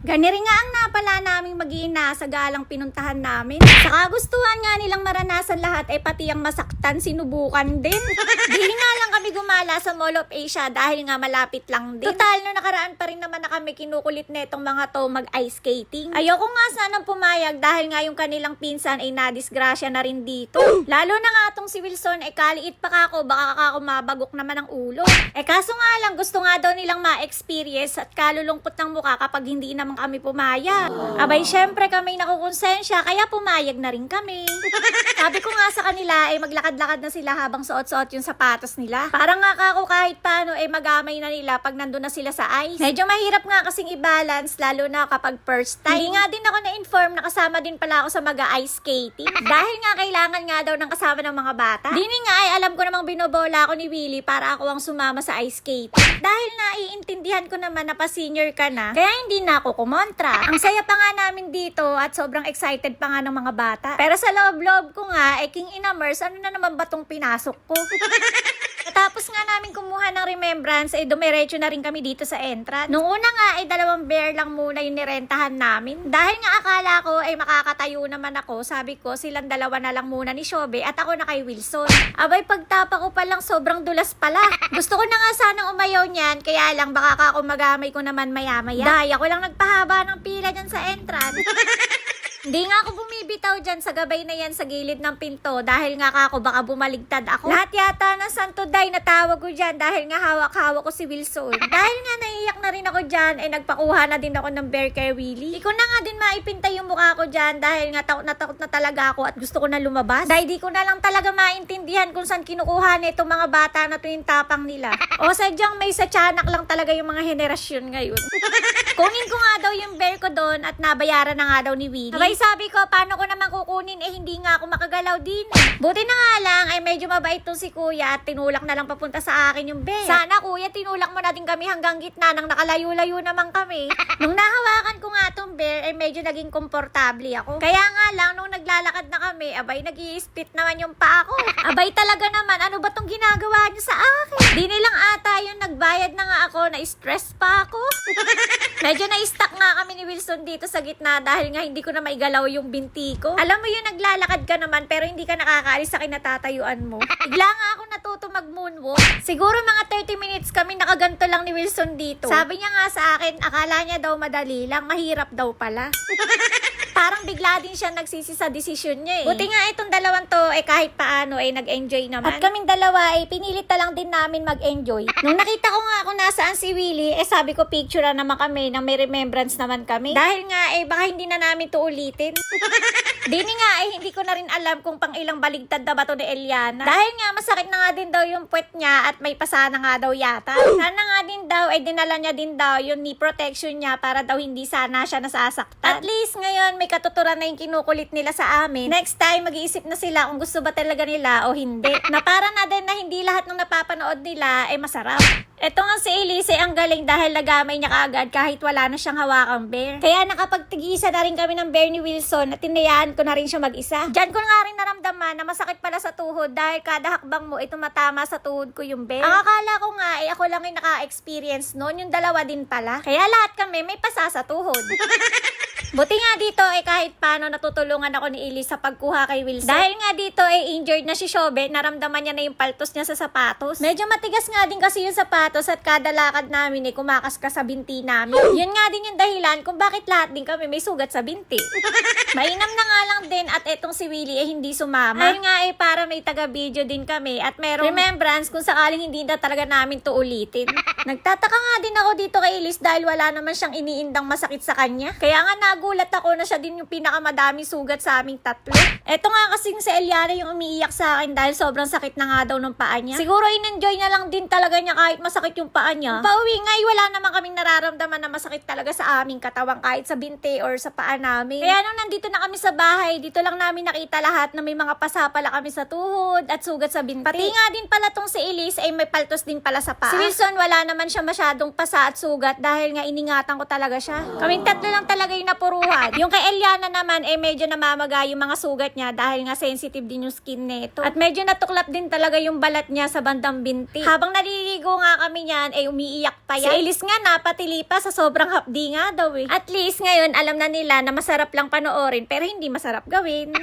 Gani rin nga ang napala naming mag-iina sa galang pinuntahan namin. Sa kagustuhan nga nilang maranasan lahat ay pati ang masaktan sinubukan din. Dili nga lang kami gumala sa Mall of Asia dahil nga malapit lang din. Total, no nakaraan pa rin naman na kami kinukulit netong mga to mag-ice skating. Ayoko nga sanang pumayag dahil nga yung kanilang pinsan ay nadisgrasya na rin dito. Lalo na nga tong si Wilson ay kaliit pa kako, baka kako mabagok naman ang ulo. Kaso nga lang gusto nga daw nilang ma-experience at kalulungkot ng mukha kapag hindi naman kami pumayag. Abay syempre kami nakukonsensya kaya pumayag na rin kami. Sabi ko nga sa kanila ay maglakad-lakad na sila habang suot-suot yung sapatos nila. Parang nga kako kahit paano ay magamay na nila pag nandun na sila sa ice. Medyo mahirap nga kasing i-balance lalo na kapag first time. Hindi nga din ako na-inform na kasama din pala ako sa mag-ice skating. Dahil nga kailangan nga daw ng kasama ng mga bata. Dini nga ay alam ko namang binobola ako ni Willie para ako ang sumama sa ice skating. Dahil naiintindihan ko naman na pa-senior ka na, kaya hindi na ako kumontra. Ang saya pa nga namin dito at sobrang excited pa nga ng mga bata. Pero sa loob-loob ko nga, king inamers, ano na naman ba tong pinasok ko? Tapos nga namin kumuha ng remembrance, ay dumiretso na rin kami dito sa entrance. Nung una nga ay 2 bear lang muna yung nirentahan namin. Dahil nga akala ko ay makakatayo naman ako, sabi ko silang 2 na lang muna ni Shobe at ako na kay Wilson. Abay pagtapa ko pa lang sobrang dulas pala. Gusto ko na nga sanang umayaw niyan, kaya lang baka ako magamay ko naman maya-maya. Dahil ako lang nagpahaba ng pila dyan sa entrance. Hindi nga ako bumibitaw dyan sa gabay na yan sa gilid ng pinto dahil nga ako baka bumaligtad ako. Lahat yata ng Santo Day natawag ko dyan dahil nga hawak-hawak ko si Wilson. Dahil nga naiiyak na rin ako dyan ay nagpakuha na din ako ng bear kay Willie. Di ko na nga din maipintay yung mukha ko dyan dahil nga takot na talaga ako at gusto ko na lumabas. Dahil di ko na lang talaga maintindihan kung saan kinukuha na itong mga bata na to yung tapang nila. O sadyang may sa tiyanak lang talaga yung mga henerasyon ngayon. Kunin ko nga daw yung bear ko doon at nabayaran na nga daw ni Willie. Abay sabi ko, paano ko naman kukunin hindi nga ako makagalaw din. Buti na nga lang ay medyo mabait tong si kuya at tinulak na lang papunta sa akin yung bear. Sana kuya, tinulak mo na din kami hanggang gitna nang nakalayo-layo naman kami. Nung nahawakan ko nga tong bear ay medyo naging komportable ako. Kaya nga lang nung naglalakad na kami, abay nag-i-split naman yung paa ko. Abay talaga naman, ano ba tong ginagawa niyo sa akin? Di nilang ata yung nagbayad na nga ako, na-stress pa ako. Medyo na-stuck nga kami ni Wilson dito sa gitna dahil nga hindi ko na maigalaw yung binti ko. Alam mo yun, naglalakad ka naman pero hindi ka nakakaalis sa kinatatayuan mo. Bigla nga ako natuto mag-moonwalk. Siguro mga 30 minutes kami nakaganto lang ni Wilson dito. Sabi niya nga sa akin, akala niya daw madali lang, mahirap daw pala. Parang bigla din siya nagsisi sa desisyon niya eh. Buti nga itong 2 to kahit paano nag-enjoy naman. At kaming 2 pinilit na lang din namin mag-enjoy. Nung nakita ko nga kung nasaan si Willie, sabi ko picture na naman kami nang may remembrance naman kami. Dahil nga baka hindi na namin to ulitin. Dini nga hindi ko na rin alam kung pang ilang baligtad na ba to ni Eliana. Dahil nga masakit na nga din daw yung puwet niya at may pasana nga daw yata. Sana nga din daw dinala niya din daw yung knee protection niya para daw hindi sana siya nasasaktan. At least ngayon may katuturan na yung kinukulit nila sa amin. Next time mag-iisip na sila kung gusto ba talaga nila o hindi. Na para na din na hindi lahat ng napapanood nila masarap. Eto nga si Elise ang galing dahil nagamay niya kaagad kahit wala na siyang hawakang bear. Kaya nakapagtigisa na rin kami ng bear ni Wilson at tinayaan ko na rin siya mag-isa. Diyan ko nga rin naramdaman na masakit pala sa tuhod dahil kada hakbang mo tumatama sa tuhod ko yung bear. Ang akala ko nga ako lang yung naka-experience noon, yung 2 din pala. Kaya lahat kami may pasa sa tuhod. Buti nga dito kahit paano natutulungan ako ni Elise sa pagkuha kay Wilson. Dahil nga dito injured na si Shobe, naramdaman niya na yung paltos niya sa sapatos. Medyo matigas nga din kasi yung sapatos at kada lakad namin kumakaskas sa binti namin. Yun nga din yung dahilan kung bakit lahat din kami may sugat sa binti. Mainam na nga lang din at etong si Willie hindi sumama. Dahil nga para may taga-video din kami at merong remembrance kung sakaling hindi na talaga namin to ulitin. Nagtataka nga din ako dito kay Elise dahil wala naman siyang iniindang masakit sa kanya. Kaya nga nagulat ako na siya din yung pinakamadaming sugat sa aming 3. Eto nga kasing si Eliana yung umiiyak sa akin dahil sobrang sakit na nga daw ng paa niya. Siguro in-enjoy niya lang din talaga niya kahit masakit yung paa niya. Pauwi nga wala naman kaming nararamdaman na masakit talaga sa aming katawan kahit sa binti or sa paa namin. Kaya nung nandito na kami sa bahay, dito lang namin nakita lahat na may mga pasa pala kami sa tuhod at sugat sa binti. Pati nga din pala tong si Elise may paltos din pala sa paa. Si Wilson wala naman siya masyadong pasa at sugat dahil nga iningatan ko talaga siya. Kaming 3 lang talaga yung napuruhan. Yung kay Eliana naman, medyo namamaga yung mga sugat niya dahil nga sensitive din yung skin nito. At medyo natuklap din talaga yung balat niya sa bandang binti. Habang naliligo nga kami niyan, umiiyak pa yan. Si Elise nga napatili pa sa sobrang hapdi nga daw eh. At least ngayon, alam na nila na masarap lang panoorin pero hindi masarap gawin.